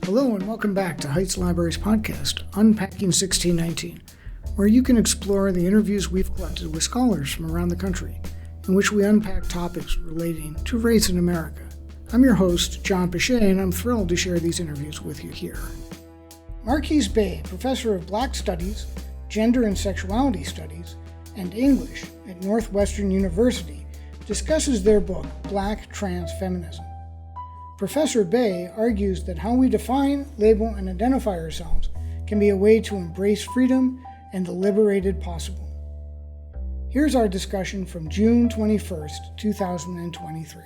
Hello and welcome back to Heights Library's podcast, Unpacking 1619, where you can explore the interviews we've collected with scholars from around the country, in which we unpack topics relating to race in America. I'm your host, John Pichet, and I'm thrilled to share these interviews with you here. Marquis Bey, professor of Black Studies, Gender and Sexuality Studies, and English at Northwestern University, discusses their book, Black Trans Feminism. Professor Bey argues that how we define, label, and identify ourselves can be a way to embrace freedom and the liberated possible. Here's our discussion from June 21st, 2023.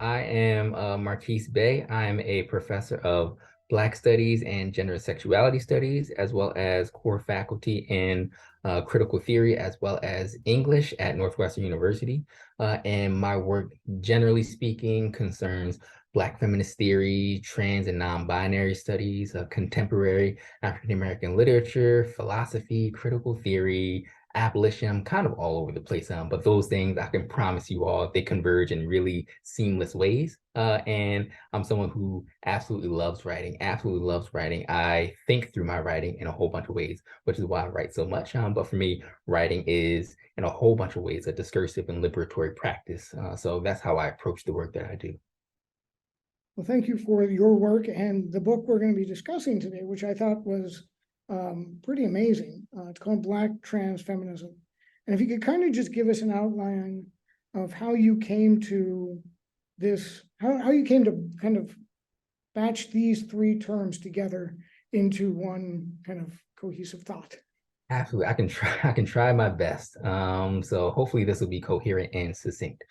I am Marquis Bey. I'm a professor of Black Studies and Gender and Sexuality Studies, as well as core faculty in critical theory, as well as English at Northwestern University. And my work, generally speaking, concerns Black feminist theory, trans and non-binary studies, contemporary African-American literature, philosophy, critical theory, abolition. I'm kind of all over the place, but those things I can promise you all, they converge in really seamless ways. And I'm someone who absolutely loves writing, I think through my writing in a whole bunch of ways, which is why I write so much. But for me, writing is in a whole bunch of ways a discursive and liberatory practice. So that's how I approach the work that I do. Well, thank you for your work and the book we're going to be discussing today, which I thought was pretty amazing. It's called Black Trans Feminism. And if you could kind of just give us an outline of how you came to this, how you came to kind of batch these three terms together into one kind of cohesive thought. Absolutely, I can try my best. So hopefully this will be coherent and succinct.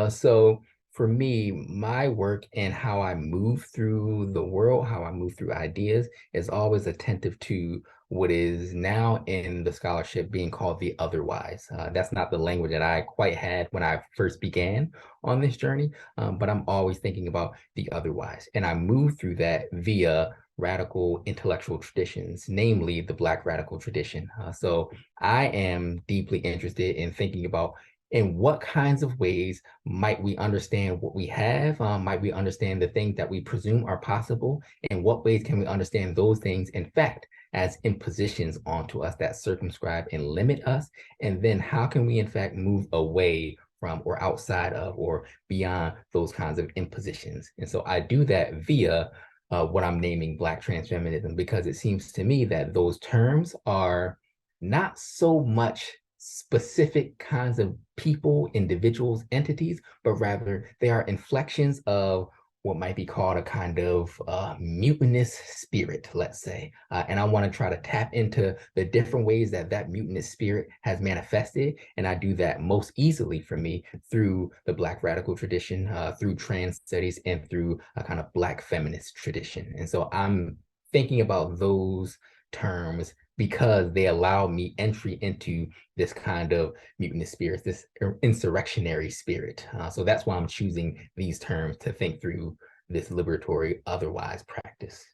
So for me, my work and how I move through the world, how I move through ideas, is always attentive to what is now in the scholarship being called the otherwise. That's not the language that I quite had when I first began on this journey, but I'm always thinking about the otherwise. And I move through that via radical intellectual traditions, namely the Black radical tradition. So I am deeply interested in thinking about in what kinds of ways might we understand what we have? Might we understand the things that we presume are possible? In what ways can we understand those things, in fact, as impositions onto us that circumscribe and limit us? And then how can we, in fact, move away from or outside of or beyond those kinds of impositions? And so I do that via what I'm naming Black trans feminism, because it seems to me that those terms are not so much specific kinds of people, individuals, entities, but rather they are inflections of what might be called a kind of mutinous spirit, let's say. And I want to try to tap into the different ways that that mutinous spirit has manifested. And I do that most easily for me through the Black radical tradition, through trans studies, and through a kind of Black feminist tradition. And so I'm thinking about those terms because they allow me entry into this kind of mutinous spirit, this insurrectionary spirit. So that's why I'm choosing these terms to think through this liberatory otherwise practice.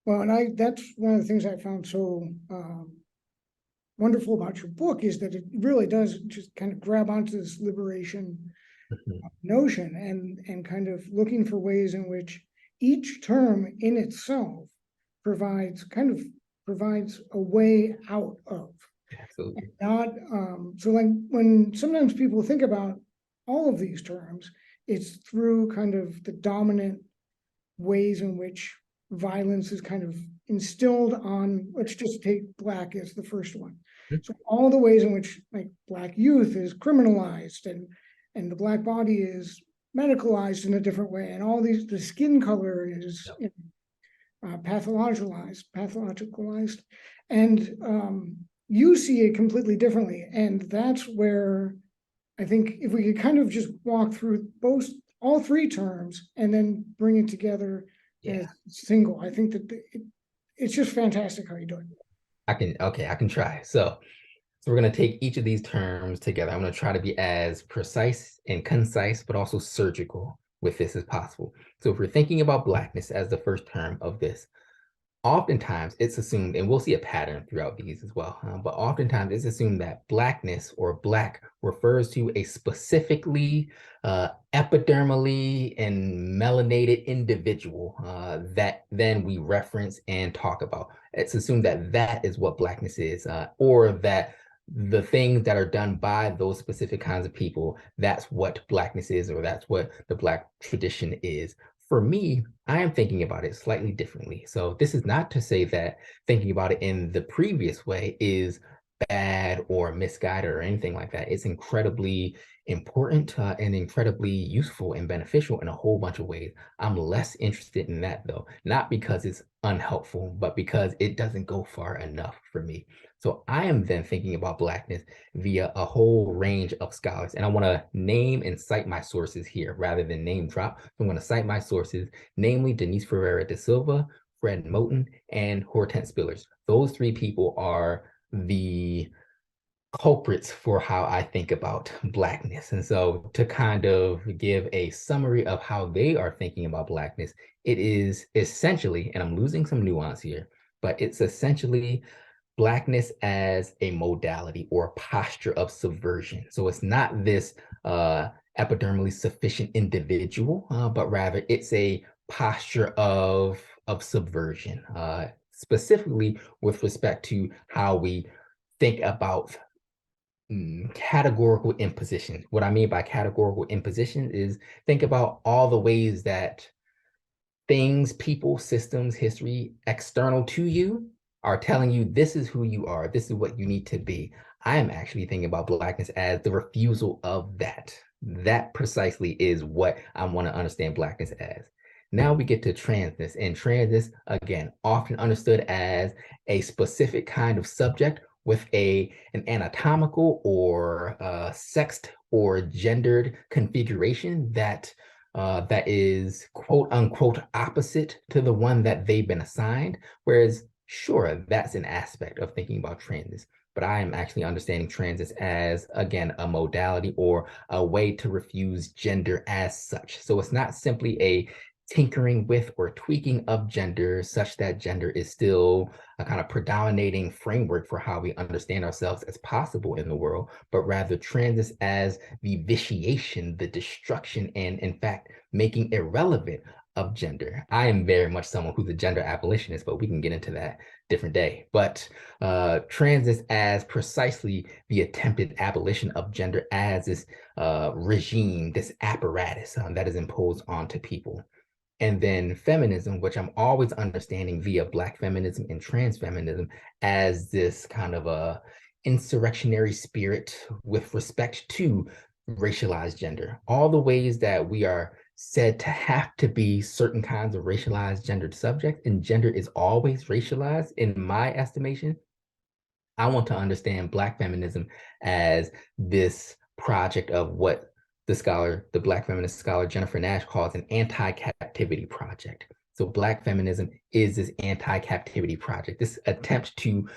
Well, and that's one of the things I found so wonderful about your book is that it really does just kind of grab onto this liberation notion and kind of looking for ways in which each term in itself provides a way out of. Absolutely. Not so like when sometimes people think about all of these terms, it's through kind of the dominant ways in which violence is kind of instilled on, let's just take Black as the first one. So all the ways in which like Black youth is criminalized and the Black body is medicalized in a different way, and all these, the skin color is pathologicalized, and you see it completely differently. And that's where I think if we could kind of just walk through all three terms and then bring it together as single, I think that it's just fantastic how you do it. I can try. So we're going to take each of these terms together. I'm going to try to be as precise and concise, but also surgical with this as possible. So if we're thinking about Blackness as the first term of this, oftentimes it's assumed, and we'll see a pattern throughout these as well, but oftentimes it's assumed that Blackness or Black refers to a specifically epidermally and melanated individual that then we reference and talk about. It's assumed that that is what Blackness is, or that the things that are done by those specific kinds of people, that's what Blackness is, or that's what the Black tradition is. For me, I am thinking about it slightly differently. So this is not to say that thinking about it in the previous way is bad or misguided or anything like that. It's incredibly important and incredibly useful and beneficial in a whole bunch of ways. I'm less interested in that though, not because it's unhelpful, but because it doesn't go far enough for me. So I am then thinking about Blackness via a whole range of scholars. And I want to name and cite my sources here rather than name drop. So I'm going to cite my sources, namely Denise Ferreira da Silva, Fred Moten, and Hortense Spillers. Those three people are the culprits for how I think about Blackness. And so to kind of give a summary of how they are thinking about Blackness, it is essentially, and I'm losing some nuance here, but it's essentially Blackness as a modality or a posture of subversion. So it's not this epidermally sufficient individual, but rather it's a posture of subversion, specifically with respect to how we think about categorical imposition. What I mean by categorical imposition is think about all the ways that things, people, systems, history external to you are telling you this is who you are, this is what you need to be. I am actually thinking about Blackness as the refusal of that. That precisely is what I want to understand Blackness as. Now we get to transness, and transness, again, often understood as a specific kind of subject with an anatomical or sexed or gendered configuration that that is quote unquote opposite to the one that they've been assigned. Whereas, sure, that's an aspect of thinking about transness, but I am actually understanding transness as, again, a modality or a way to refuse gender as such. So it's not simply a tinkering with or tweaking of gender such that gender is still a kind of predominating framework for how we understand ourselves as possible in the world, but rather transness as the vitiation, the destruction, and in fact, making irrelevant of gender. I am very much someone who's a gender abolitionist, but we can get into that different day. But transness as precisely the attempted abolition of gender as this regime, this apparatus that is imposed onto people. And then feminism, which I'm always understanding via Black feminism and trans feminism as this kind of a insurrectionary spirit with respect to racialized gender. All the ways that we are said to have to be certain kinds of racialized gendered subjects, and gender is always racialized in my estimation. I want to understand Black feminism as this project of what the Black feminist scholar Jennifer Nash calls an anti-captivity project. So Black feminism is this anti-captivity project, this attempt to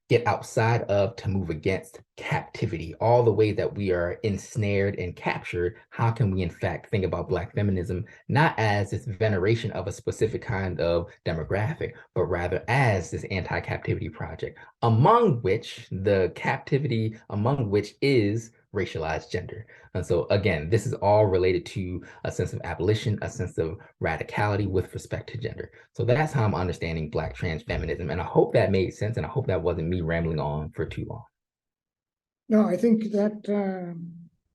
get outside of, to move against captivity, all the way that we are ensnared and captured. How can we in fact think about Black feminism, not as this veneration of a specific kind of demographic, but rather as this anti-captivity project, among which is racialized gender. And so again, this is all related to a sense of abolition, a sense of radicality with respect to gender. So that's how I'm understanding Black trans feminism. And I hope that made sense. And I hope that wasn't me rambling on for too long. No, I think that,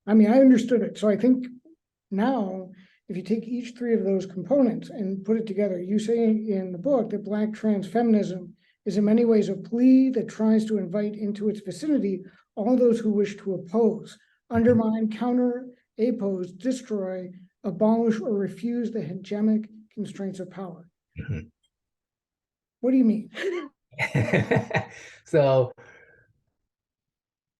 I mean, I understood it. So I think now, if you take each three of those components and put it together, you say in the book that Black trans feminism is in many ways a plea that tries to invite into its vicinity all those who wish to oppose, undermine, counter, oppose, destroy, abolish, or refuse the hegemonic constraints of power. Mhm. What do you mean? So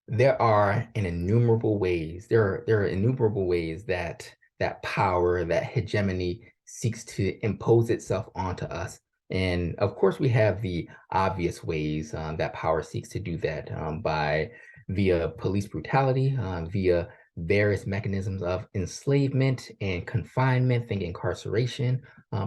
there are innumerable ways that that power, that hegemony seeks to impose itself onto us. And of course, we have the obvious ways that power seeks to do that by via police brutality, via various mechanisms of enslavement and confinement, think incarceration,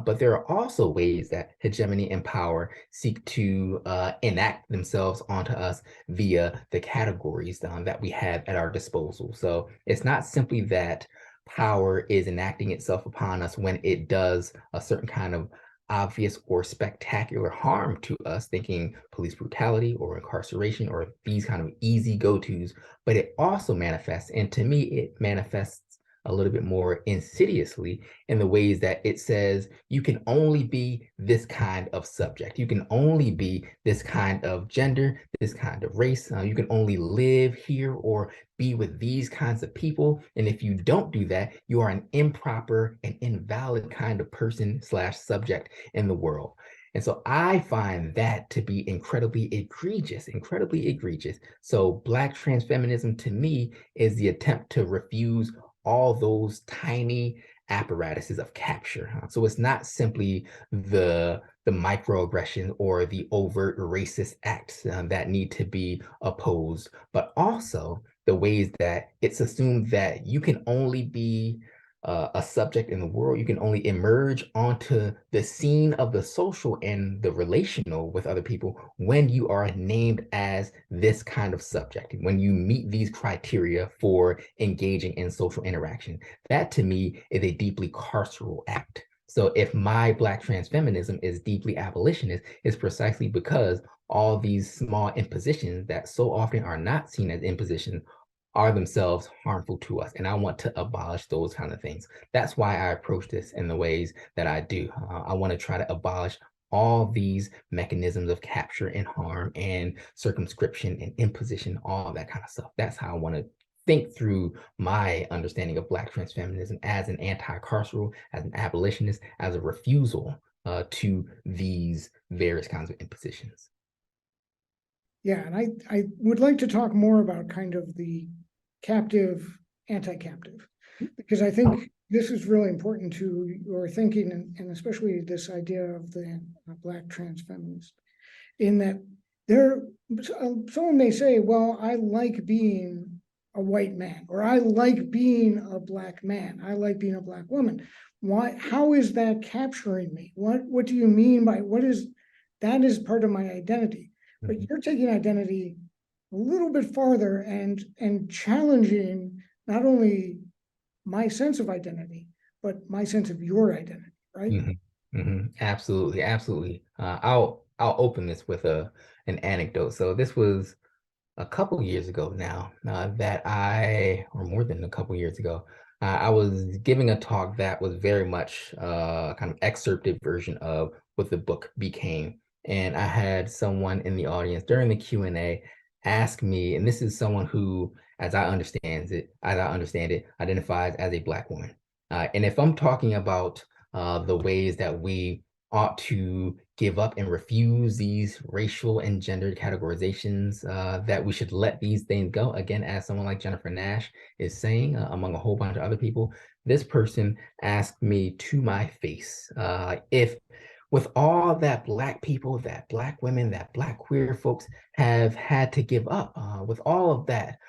but there are also ways that hegemony and power seek to enact themselves onto us via the categories that we have at our disposal. So it's not simply that power is enacting itself upon us when it does a certain kind of obvious or spectacular harm to us, thinking police brutality or incarceration or these kind of easy go-tos, but it also manifests, and to me, it manifests a little bit more insidiously in the ways that it says you can only be this kind of subject. You can only be this kind of gender, this kind of race. You can only live here or be with these kinds of people. And if you don't do that, you are an improper and invalid kind of person slash subject in the world. And so I find that to be incredibly egregious, incredibly egregious. So Black trans feminism to me is the attempt to refuse all those tiny apparatuses of capture. So it's not simply the microaggression or the overt racist acts that need to be opposed, but also the ways that it's assumed that you can only be a subject in the world, you can only emerge onto the scene of the social and the relational with other people when you are named as this kind of subject, when you meet these criteria for engaging in social interaction. That to me is a deeply carceral act. So if my Black trans feminism is deeply abolitionist, it's precisely because all these small impositions that so often are not seen as impositions are themselves harmful to us. And I want to abolish those kind of things. That's why I approach this in the ways that I do. I want to try to abolish all these mechanisms of capture and harm and circumscription and imposition, all that kind of stuff. That's how I want to think through my understanding of Black trans feminism as an anti-carceral, as an abolitionist, as a refusal to these various kinds of impositions. Yeah, and I would like to talk more about kind of the captive, anti-captive, because I think this is really important to your thinking, and especially this idea of the Black trans feminist, in that there, someone may say, well, I like being a white man, or I like being a Black man, I like being a Black woman. Why, how is that capturing me? What do you mean by, that is part of my identity? But you're taking identity a little bit farther and challenging not only my sense of identity, but my sense of your identity, right? Absolutely, absolutely. I'll open this with an anecdote. So this was a couple years ago now, or more than a couple years ago, I was giving a talk that was very much kind of excerpted version of what the book became. And I had someone in the audience during the Q&A ask me, and this is someone who, as I understand it, identifies as a Black woman. And if I'm talking about the ways that we ought to give up and refuse these racial and gendered categorizations, that we should let these things go. Again, as someone like Jennifer Nash is saying, among a whole bunch of other people, this person asked me to my face, if with all that Black people, that Black women, that Black queer folks have had to give up, with all of that,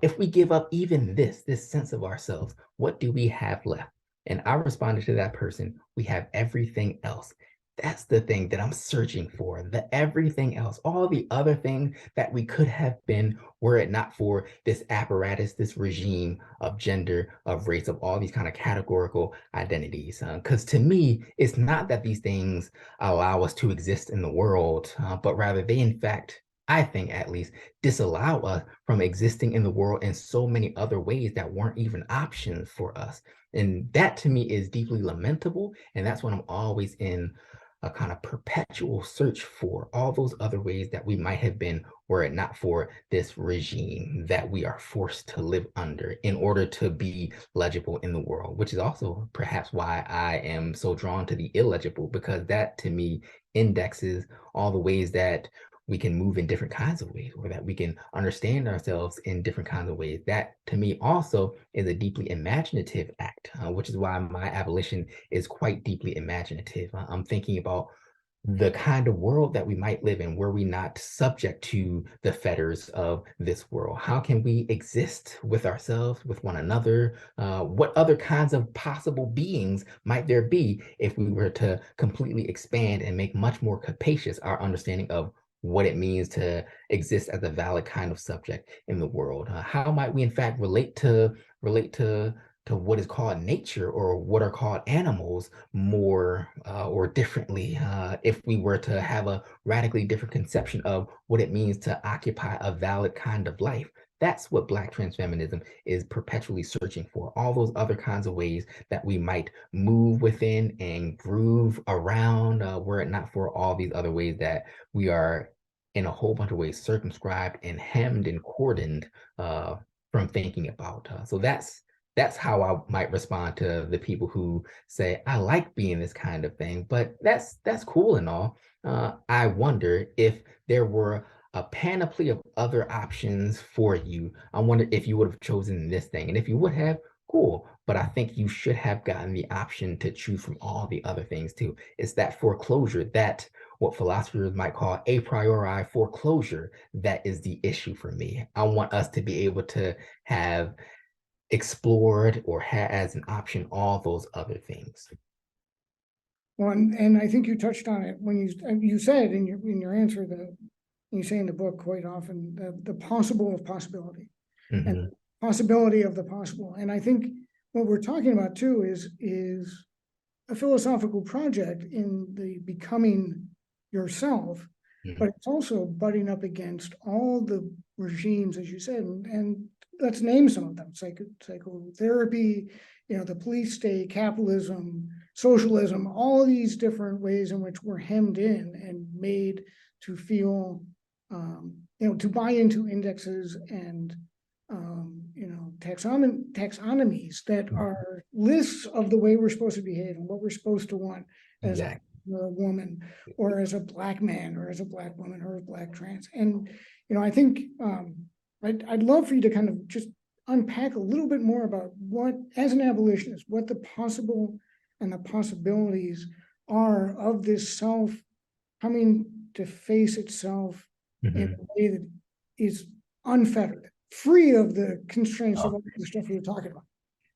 if we give up even this sense of ourselves, what do we have left? And I responded to that person, we have everything else. That's the thing that I'm searching for, the everything else, all the other things that we could have been were it not for this apparatus, this regime of gender, of race, of all these kind of categorical identities. Because to me, it's not that these things allow us to exist in the world, but rather they, in fact, I think at least, disallow us from existing in the world in so many other ways that weren't even options for us. And that to me is deeply lamentable. And that's what I'm always in a kind of perpetual search for, all those other ways that we might have been were it not for this regime that we are forced to live under in order to be legible in the world, which is also perhaps why I am so drawn to the illegible, because that to me indexes all the ways that we can move in different kinds of ways, or that we can understand ourselves in different kinds of ways. That to me also is a deeply imaginative act, which is why my abolition is quite deeply imaginative. I'm thinking about the kind of world that we might live in, were we not subject to the fetters of this world? How can we exist with ourselves, with one another? What other kinds of possible beings might there be if we were to completely expand and make much more capacious our understanding of what it means to exist as a valid kind of subject in the world? How might we, in fact, relate to what is called nature, or what are called animals, more or differently, if we were to have a radically different conception of what it means to occupy a valid kind of life? That's what Black trans feminism is perpetually searching for. All those other kinds of ways that we might move within and groove around, were it not for all these other ways that we are, in a whole bunch of ways, circumscribed and hemmed and cordoned from thinking about. So that's how I might respond to the people who say, I like being this kind of thing, but that's cool and all. I wonder if there were a panoply of other options for you. I wonder if you would have chosen this thing. And if you would have, cool. But I think you should have gotten the option to choose from all the other things too. It's that foreclosure, that what philosophers might call a priori foreclosure, that is the issue for me. I want us to be able to have explored or had as an option all those other things. Well, and I think you touched on it when you said in your answer that you say in the book quite often the possible of possibility, and possibility of the possible. And I think what we're talking about too is a philosophical project in the becoming yourself, but it's also butting up against all the regimes, as you said, and let's name some of them: psychotherapy, the police state, capitalism, socialism, all of these different ways in which we're hemmed in and made to feel, to buy into indexes and, taxonomies that are lists of the way we're supposed to behave and what we're supposed to want as a woman, or as a Black man, or as a Black woman, or a Black trans. And, I think I'd love for you to kind of just unpack a little bit more about what, as an abolitionist, what the possible and the possibilities are of this self coming to face itself in a way that is unfettered, free of the constraints of all the stuff we were talking about.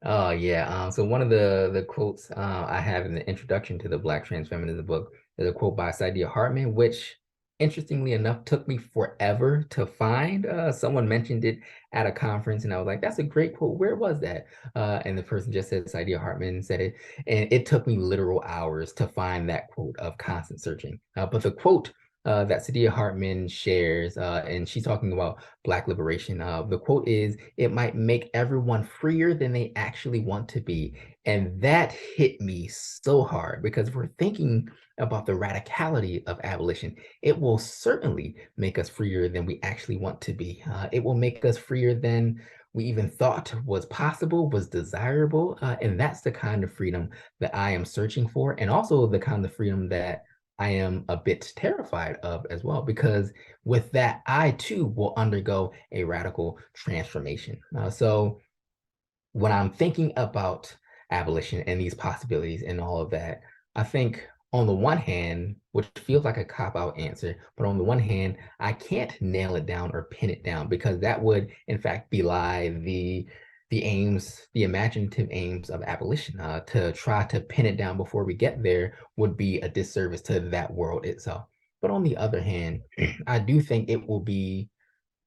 Oh yeah. So one of the quotes I have in the introduction to the Black Trans Feminism book is a quote by Saidiya Hartman, which, interestingly enough, took me forever to find. Someone mentioned it at a conference, and I was like, "That's a great quote. Where was that?" And the person just said Saidiya Hartman said it, and it took me literal hours to find that quote of constant searching. But the quote that Saidiya Hartman shares, and she's talking about Black liberation. The quote is, "It might make everyone freer than they actually want to be." And that hit me so hard, because if we're thinking about the radicality of abolition, it will certainly make us freer than we actually want to be. It will make us freer than we even thought was possible, was desirable. And that's the kind of freedom that I am searching for, and also the kind of freedom that I am a bit terrified of as well, because with that, I too will undergo a radical transformation. So when I'm thinking about abolition and these possibilities and all of that, I think on the one hand, which feels like a cop-out answer, but on the one hand, I can't nail it down or pin it down, because that would in fact belie the aims, the imaginative aims of abolition. To try to pin it down before we get there would be a disservice to that world itself. But on the other hand, I do think it will be,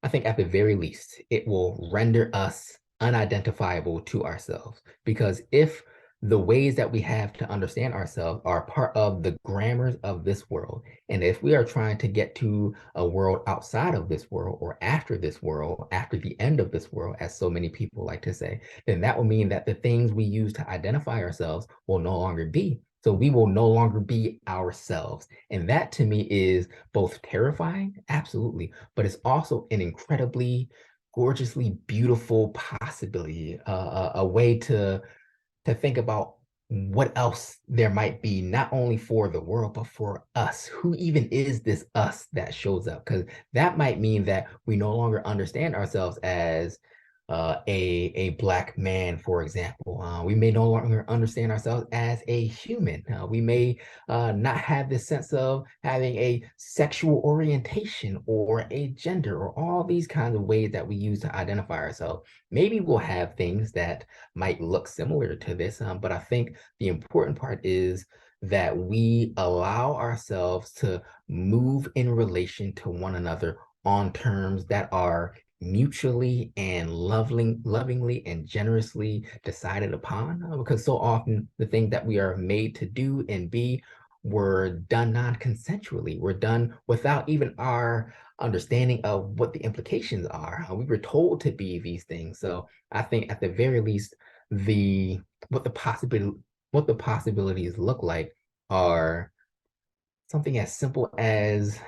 I think at the very least, it will render us unidentifiable to ourselves. Because if the ways that we have to understand ourselves are part of the grammars of this world, and if we are trying to get to a world outside of this world, or after this world, after the end of this world, as so many people like to say, then that will mean that the things we use to identify ourselves will no longer be. So we will no longer be ourselves. And that to me is both terrifying, absolutely, but it's also an incredibly gorgeously beautiful possibility, a way to think about what else there might be, not only for the world, but for us. Who even is this us that shows up? Because that might mean that we no longer understand ourselves as a Black man, for example. We may no longer understand ourselves as a human. We may not have this sense of having a sexual orientation or a gender or all these kinds of ways that we use to identify ourselves. Maybe we'll have things that might look similar to this, but I think the important part is that we allow ourselves to move in relation to one another on terms that are mutually and lovingly and generously decided upon, because so often the things that we are made to do and be were done non-consensually, were done without even our understanding of what the implications are. We were told to be these things. So I think at the very least, the what the possibilities look like are something as simple as,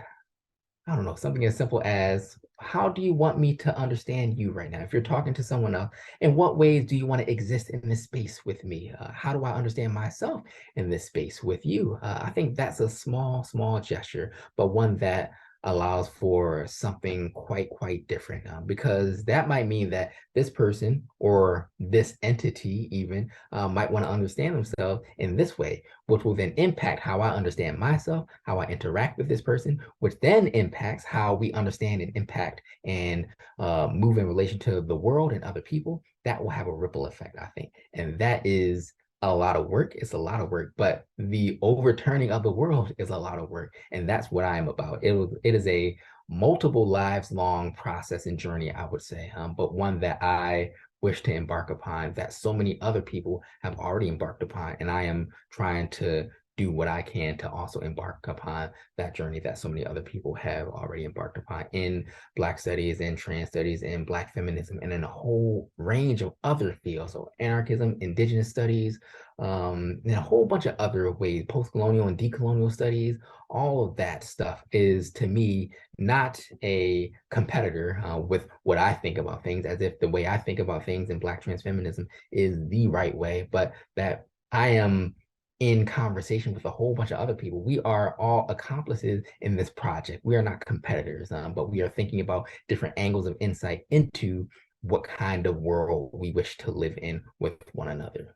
I don't know, something as simple as, how do you want me to understand you right now? If you're talking to someone else, in what ways do you want to exist in this space with me? How do I understand myself in this space with you? I think that's a small gesture, but one that allows for something quite different, because that might mean that this person or this entity even might want to understand themselves in this way, which will then impact how I understand myself, how I interact with this person, which then impacts how we understand and impact and move in relation to the world and other people. That will have a ripple effect, I think. And that is a lot of work. It's a lot of work, but the overturning of the world is a lot of work. And that's what I am about. It is a multiple lives long process and journey, I would say, but one that I wish to embark upon, that so many other people have already embarked upon. And I am trying to do what I can to also embark upon that journey that so many other people have already embarked upon in Black studies and trans studies and Black feminism and in a whole range of other fields. So anarchism, indigenous studies, and a whole bunch of other ways, post-colonial and decolonial studies. All of that stuff is, to me, not a competitor with what I think about things, as if the way I think about things in Black trans feminism is the right way, but that I am in conversation with a whole bunch of other people. We are all accomplices in this project. We are not competitors, but we are thinking about different angles of insight into what kind of world we wish to live in with one another.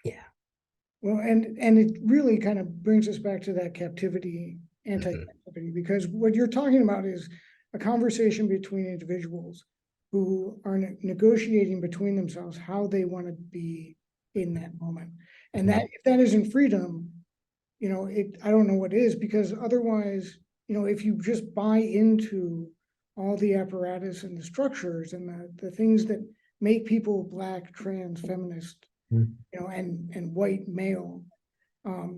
Yeah. Well, and it really kind of brings us back to that captivity, anti-captivity, because what you're talking about is a conversation between individuals who are negotiating between themselves how they want to be in that moment. And that if that isn't freedom, I don't know what is, because otherwise, if you just buy into all the apparatus and the structures and the things that make people Black, trans, feminist, and white male,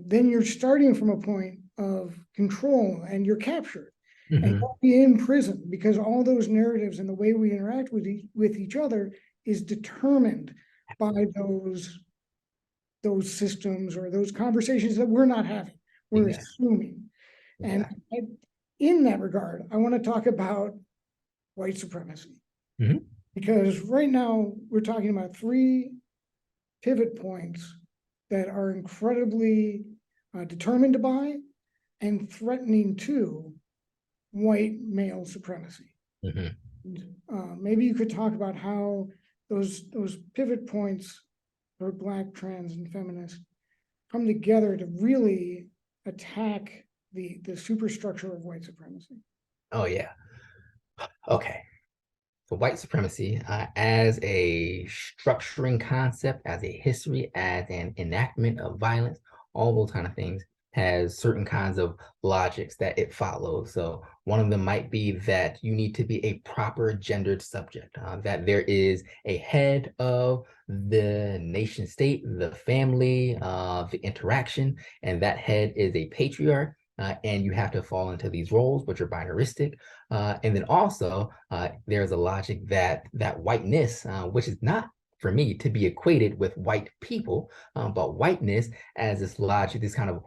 then you're starting from a point of control and you're captured and you'll be in prison, because all those narratives and the way we interact with each other is determined by those systems or those conversations that we're not having. We're assuming. And in that regard, I want to talk about white supremacy. Because right now we're talking about three pivot points that are incredibly determined by and threatening to white male supremacy. Maybe you could talk about how those pivot points for Black, trans, and feminist come together to really attack the superstructure of white supremacy. Oh, yeah. Okay. So white supremacy as a structuring concept, as a history, as an enactment of violence, all those kind of things, has certain kinds of logics that it follows. So one of them might be that you need to be a proper gendered subject, that there is a head of the nation state, the family, the interaction, and that head is a patriarch. And you have to fall into these roles, which are binaristic. And then also, there's a logic that whiteness, which is not, for me, to be equated with white people, but whiteness as this logic, this kind of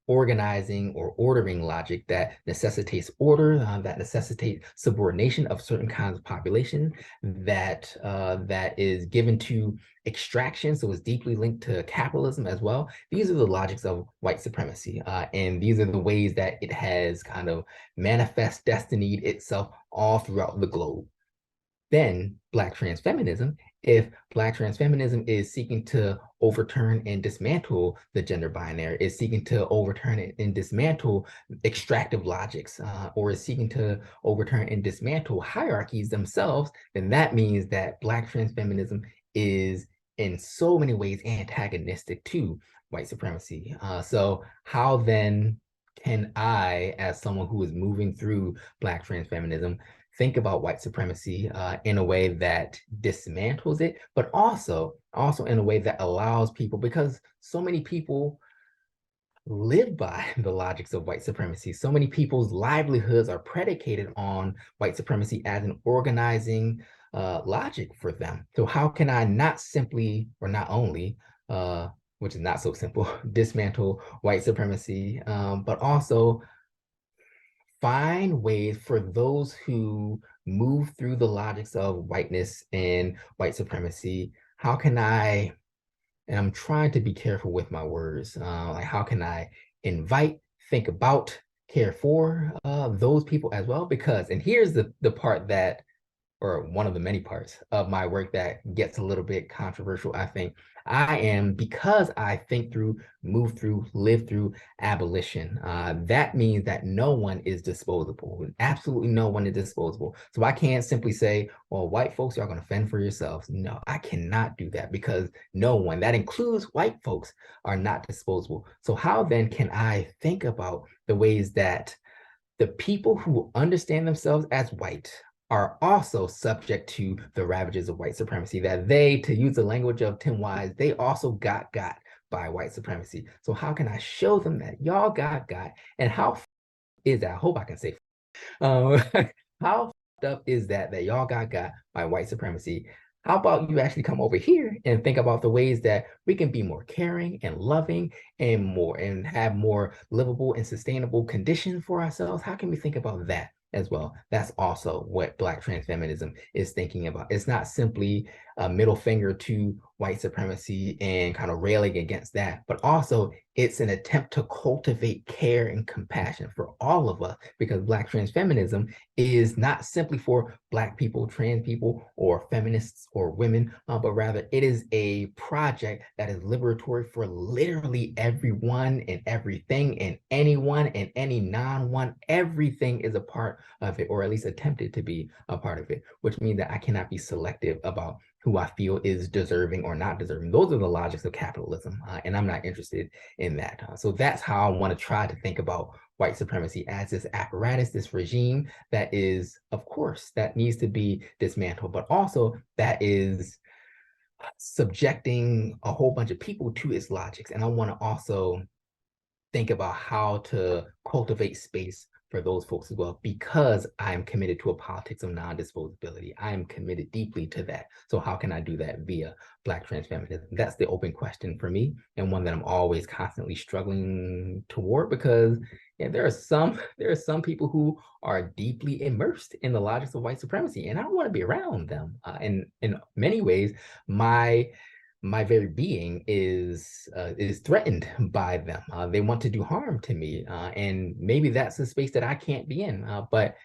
organizing or ordering logic that necessitates order, that necessitates subordination of certain kinds of population, that is given to extraction, so it's deeply linked to capitalism as well. These are the logics of white supremacy, and these are the ways that it has kind of manifest destinied itself all throughout the globe. then Black trans feminism, if Black trans feminism is seeking to overturn and dismantle the gender binary, is seeking to overturn and dismantle extractive logics, or is seeking to overturn and dismantle hierarchies themselves, then that means that Black trans feminism is in so many ways antagonistic to white supremacy. So how then can I, as someone who is moving through Black trans feminism, think about white supremacy in a way that dismantles it, but also in a way that allows people, because so many people live by the logics of white supremacy. So many people's livelihoods are predicated on white supremacy as an organizing logic for them. So how can I not simply, or not only, which is not so simple, dismantle white supremacy, but also find ways for those who move through the logics of whiteness and white supremacy? How can I, and I'm trying to be careful with my words, like how can I invite, think about, care for those people as well? Because, and here's the part that, or one of the many parts of my work that gets a little bit controversial, I think. Because I think through, move through, live through abolition, that means that no one is disposable. Absolutely no one is disposable. So I can't simply say, well, white folks, y'all gonna fend for yourselves. No, I cannot do that, because no one, that includes white folks, are not disposable. So how then can I think about the ways that the people who understand themselves as white are also subject to the ravages of white supremacy, that they, to use the language of Tim Wise, they also got by white supremacy. So how can I show them that y'all got, and how is that? I hope I can say, um, how up is that y'all got by white supremacy? How about you actually come over here and think about the ways that we can be more caring and loving and have more livable and sustainable conditions for ourselves? How can we think about that as well? That's also what Black trans feminism is thinking about. It's not simply a middle finger to white supremacy and kind of railing against that, but also it's an attempt to cultivate care and compassion for all of us, because Black trans feminism is not simply for Black people, trans people, or feminists or women, but rather it is a project that is liberatory for literally everyone and everything and anyone and any non-one. Everything is a part of it, or at least attempted to be a part of it, which means that I cannot be selective about who I feel is deserving or not deserving. Those are the logics of capitalism, and I'm not interested in that. So that's how I want to try to think about white supremacy, as this apparatus, this regime that is, of course, that needs to be dismantled, but also that is subjecting a whole bunch of people to its logics. And I want to also think about how to cultivate space for those folks as well, because I'm committed to a politics of non-disposability. I am committed deeply to that. So how can I do that via Black trans feminism? That's the open question for me, and one that I'm always constantly struggling toward, because yeah, there are some people who are deeply immersed in the logics of white supremacy, and I don't want to be around them. And in many ways, my very being is threatened by them. They want to do harm to me, and maybe that's a space that I can't be in. But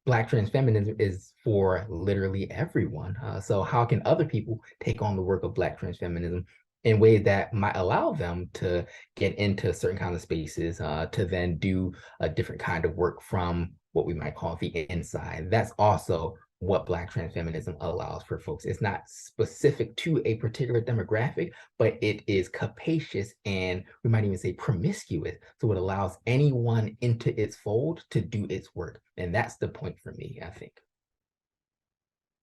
Black trans feminism is for literally everyone. So how can other people take on the work of Black trans feminism in ways that might allow them to get into certain kinds of spaces, to then do a different kind of work from what we might call the inside? That's also what Black trans feminism allows for folks. It's not specific to a particular demographic, but it is capacious, and we might even say promiscuous. So it allows anyone into its fold to do its work. And that's the point for me, I think.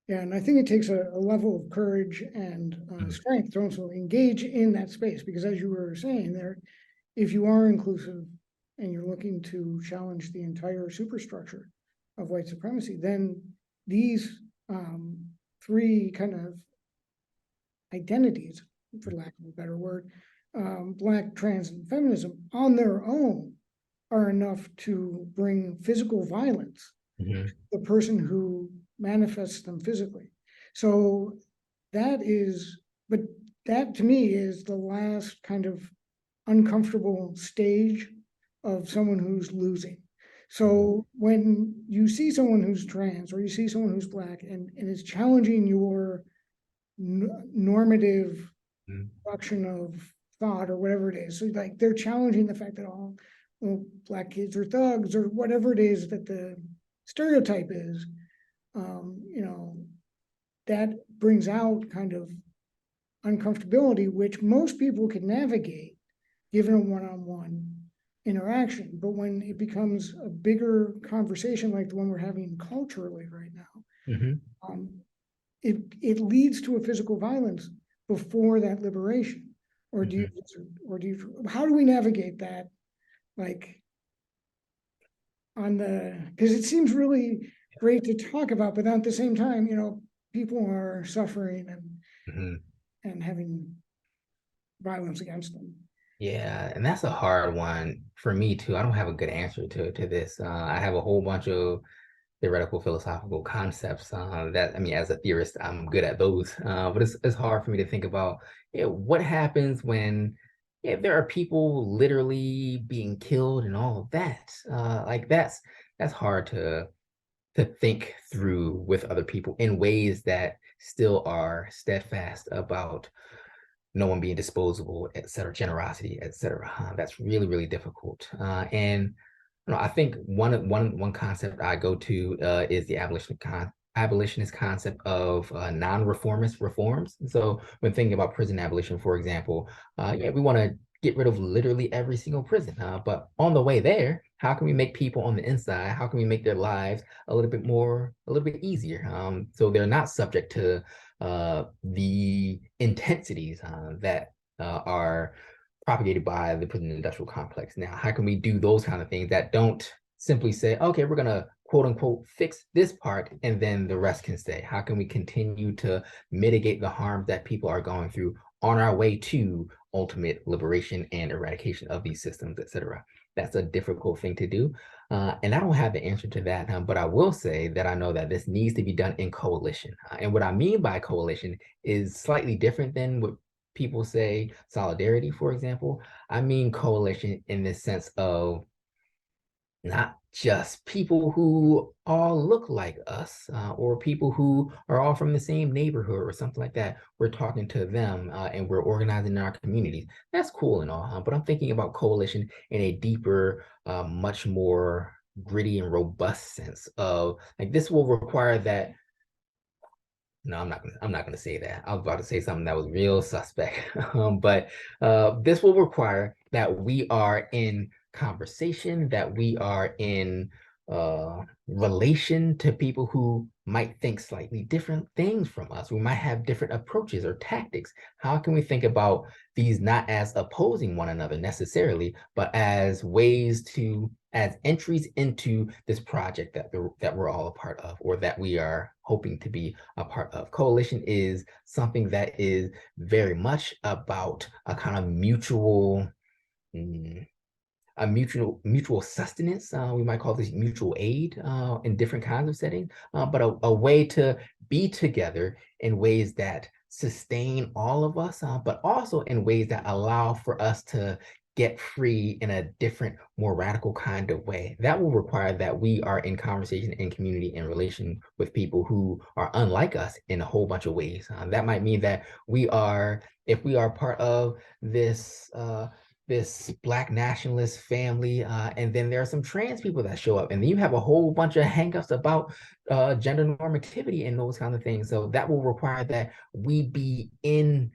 Yeah, and I think it takes a level of courage and strength to also engage in that space, because as you were saying there, if you are inclusive and you're looking to challenge the entire superstructure of white supremacy, then these three kind of identities, for lack of a better word, Black, trans, and feminism on their own are enough to bring physical violence to the person who manifests them physically. So that is, but that to me is the last kind of uncomfortable stage of someone who's losing. So when you see someone who's trans or you see someone who's Black and it's challenging your normative Mhm. production of thought or whatever it is, so like they're challenging the fact that all Black kids are thugs or whatever it is that the stereotype is, you know, that brings out kind of uncomfortability, which most people can navigate given a one-on-one interaction. But when it becomes a bigger conversation like the one we're having culturally right now, Mhm. it leads to a physical violence before that liberation. Or do you, Mhm. how do we navigate that? Like because it seems really great to talk about, but at the same time, people are suffering Mhm. and having violence against them. Yeah, and that's a hard one for me too. I don't have a good answer to this. I have a whole bunch of theoretical philosophical concepts that, I mean, as a theorist, I'm good at those. But it's hard for me to think about, what happens when, there are people literally being killed and all of that. Like that's hard to think through with other people in ways that still are steadfast about no one being disposable, et cetera, generosity, et cetera. That's really, really difficult. And I think one concept I go to is the abolitionist concept of non-reformist reforms. So when thinking about prison abolition, for example, we want to get rid of literally every single prison. But on the way there, how can we make people on the inside? How can we make their lives a little bit easier? So they're not subject to the intensities that are propagated by the prison industrial complex. Now, how can we do those kind of things that don't simply say, okay, we're going to quote unquote fix this part and then the rest can stay? How can we continue to mitigate the harm that people are going through on our way to ultimate liberation and eradication of these systems, et cetera? That's a difficult thing to do. And I don't have the answer to that, but I will say that I know that this needs to be done in coalition. And what I mean by coalition is slightly different than what people say solidarity, for example. I mean coalition in the sense of not just people who all look like us or people who are all from the same neighborhood or something like that. We're talking to them and we're organizing in our communities. That's cool and all, but I'm thinking about coalition in a deeper, much more gritty and robust sense of like this will require that. No, I'm not gonna say that. I was about to say something that was real suspect. But this will require that we are in conversation, that we are in relation to people who might think slightly different things from us. We might have different approaches or tactics. How can we think about these not as opposing one another necessarily, but as ways to as entries into this project that we're all a part of, or that we are hoping to be a part of. Coalition is something that is very much about a kind of mm, mutual sustenance. We might call this mutual aid in different kinds of settings, but a way to be together in ways that sustain all of us, but also in ways that allow for us to get free in a different, more radical kind of way. That will require that we are in conversation and community in relation with people who are unlike us in a whole bunch of ways. That might mean that if we are part of this Black nationalist family, and then there are some trans people that show up, and then you have a whole bunch of hangups about gender normativity and those kinds of things. So that will require that we be in,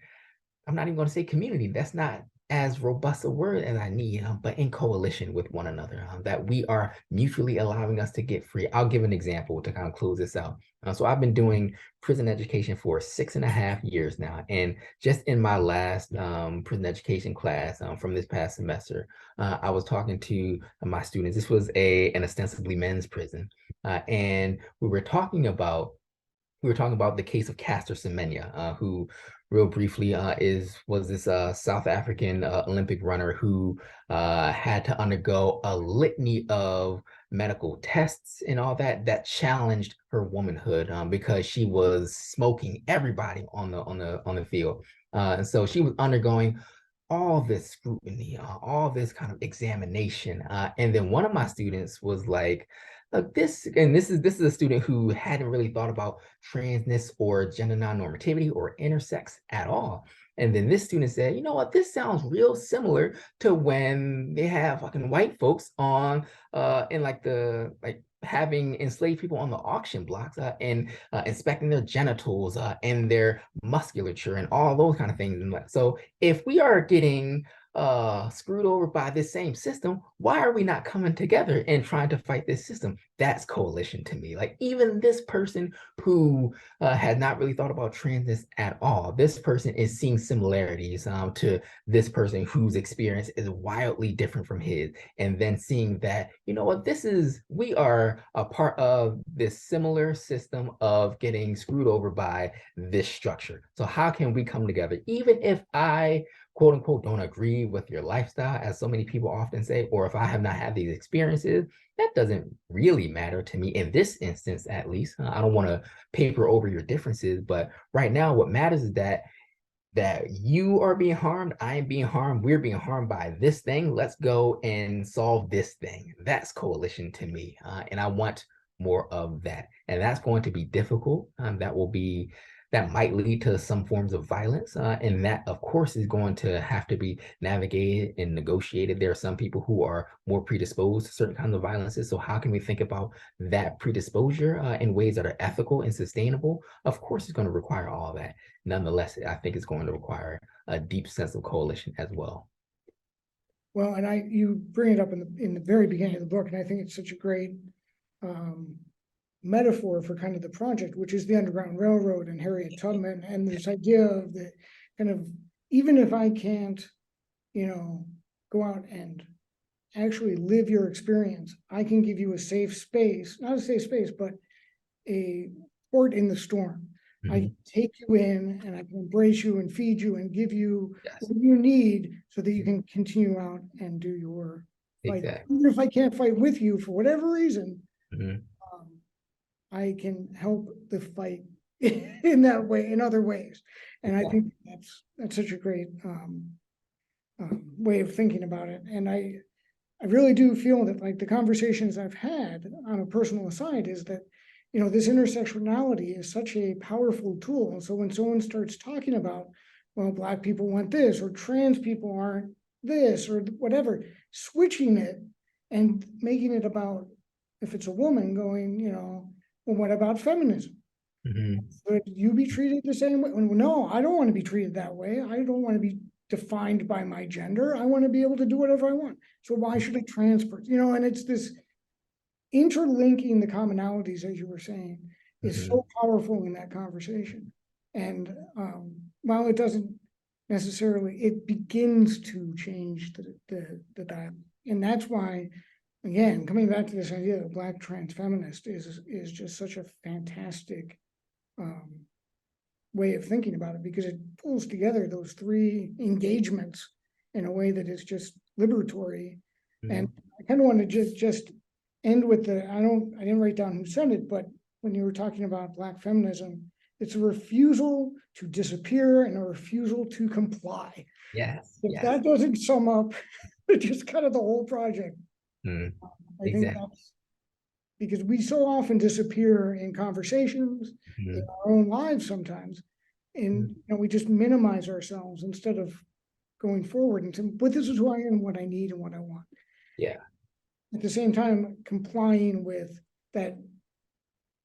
I'm not even going to say community. That's not as robust a word as I need, but in coalition with one another, that we are mutually allowing us to get free. I'll give an example to kind of close this out. So I've been doing prison education for 6.5 years now. And just in my last prison education class from this past semester, I was talking to my students. This was an ostensibly men's prison. And we were talking about the case of Caster Semenya, who real briefly was this South African Olympic runner who had to undergo a litany of medical tests and all that challenged her womanhood because she was smoking everybody on the field. And so she was undergoing all this scrutiny, all this kind of examination. And then one of my students was like, look, this is a student who hadn't really thought about transness or gender non-normativity or intersex at all. And then this student said, you know what, this sounds real similar to when they have fucking white folks on in like the having enslaved people on the auction blocks and inspecting their genitals and their musculature and all those kind of things. And so if we are getting screwed over by this same system, why are we not coming together and trying to fight this system? That's coalition to me. Like even this person who had not really thought about transness at all, this person is seeing similarities to this person whose experience is wildly different from his, and then seeing that, you know what, we are a part of this similar system of getting screwed over by this structure. So how can we come together? Even if I quote unquote don't agree with your lifestyle, as so many people often say, or if I have not had these experiences, that doesn't really matter to me in this instance, at least. I don't want to paper over your differences, but right now what matters is that you are being harmed, I am being harmed, we're being harmed by this thing. Let's go and solve this thing. That's coalition to me. And I want more of that. And that's going to be difficult. That might lead to some forms of violence. And that, of course, is going to have to be navigated and negotiated. There are some people who are more predisposed to certain kinds of violences. So how can we think about that predisposure in ways that are ethical and sustainable? Of course, it's going to require all of that. Nonetheless, I think it's going to require a deep sense of coalition as well. Well, and you bring it up in the very beginning of the book, and I think it's such a great metaphor for kind of the project, which is the Underground Railroad and Harriet Tubman, and this idea of the kind of, even if I can't, go out and actually live your experience, I can give you a safe space, not a safe space, but a port in the storm. Mm-hmm. I can take you in and I can embrace you and feed you and give you what you need so that you can continue out and do your fight. Exactly. Even if I can't fight with you for whatever reason, I can help the fight in that way, in other ways. And I think that's such a great way of thinking about it. And I really do feel that, like, the conversations I've had on a personal aside is that, this intersectionality is such a powerful tool. And so when someone starts talking about, well, Black people want this, or trans people aren't this, or whatever, switching it and making it about, if it's a woman, going, well, what about feminism? Would you be treated the same way? No, I don't want to be treated that way. I don't want to be defined by my gender. I want to be able to do whatever I want. So why should a trans person, and it's this interlinking the commonalities, as you were saying, is so powerful in that conversation. And while it doesn't necessarily, it begins to change the dialogue. And that's why, again, coming back to this idea of Black trans feminist is just such a fantastic way of thinking about it, because it pulls together those three engagements in a way that is just liberatory. And I kind of want to just end with I didn't write down who said it, but when you were talking about Black feminism, it's a refusal to disappear and a refusal to comply. If that doesn't sum up just kind of the whole project, I think that's because we so often disappear in conversations, in our own lives sometimes, and we just minimize ourselves instead of going forward and saying, but this is who I am, what I need, and what I want. At the same time, complying with that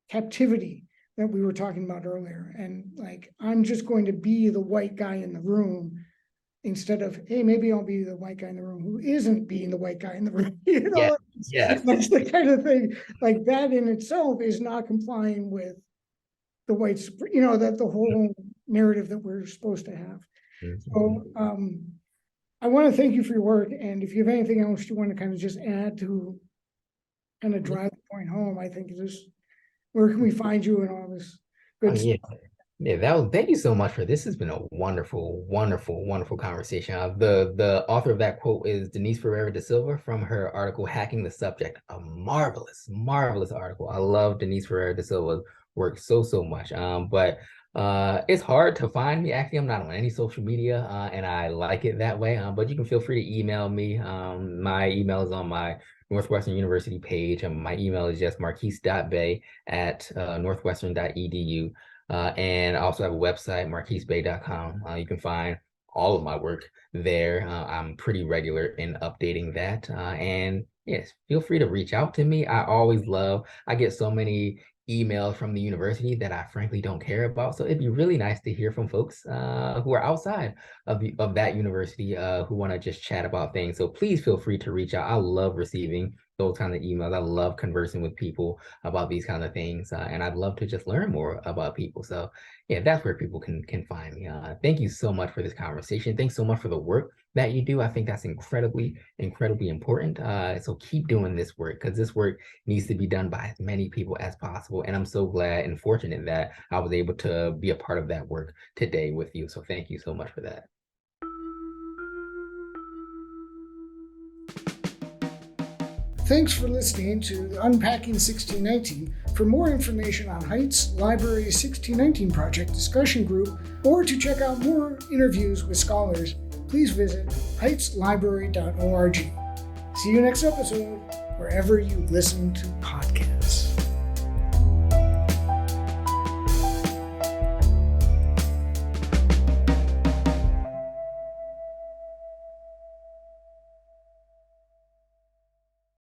captivity that we were talking about earlier. And like, I'm just going to be the white guy in the room instead of, hey, maybe I'll be the white guy in the room who isn't being the white guy in the room. That's the kind of thing, like, that in itself is not complying with the white, that the whole narrative that we're supposed to have. So I want to thank you for your work. And if you have anything else you want to kind of just add to kind of drive the point home, I think where can we find you and all this good stuff? Thank you so much for this. Has been a wonderful, wonderful, wonderful conversation. The author of that quote is Denise Ferreira da Silva from her article Hacking the Subject. A marvelous, marvelous article. I love Denise Ferreira da Silva's work so much. But It's hard to find me. Actually, I'm not on any social media, and I like it that way. But you can feel free to email me. My email is on my Northwestern University page. My email is just marquis.bey@northwestern.edu. And I also have a website, marquisbey.com. You can find all of my work there. I'm pretty regular in updating that. And yes, feel free to reach out to me. I get so many emails from the university that I frankly don't care about. So it'd be really nice to hear from folks who are outside of that university who want to just chat about things. So please feel free to reach out. I love receiving those kind of emails. I love conversing with people about these kind of things, and I'd love to just learn more about people. So yeah, that's where people can find me. Thank you so much for this conversation. Thanks so much for the work that you do. I think that's incredibly important. So keep doing this work, because this work needs to be done by as many people as possible. And I'm so glad and fortunate that I was able to be a part of that work today with you. So thank you so much for that. Thanks for listening to the Unpacking 1619. For more information on Heights Library's 1619 Project discussion group, or to check out more interviews with scholars, please visit heightslibrary.org. See you next episode, wherever you listen to podcasts.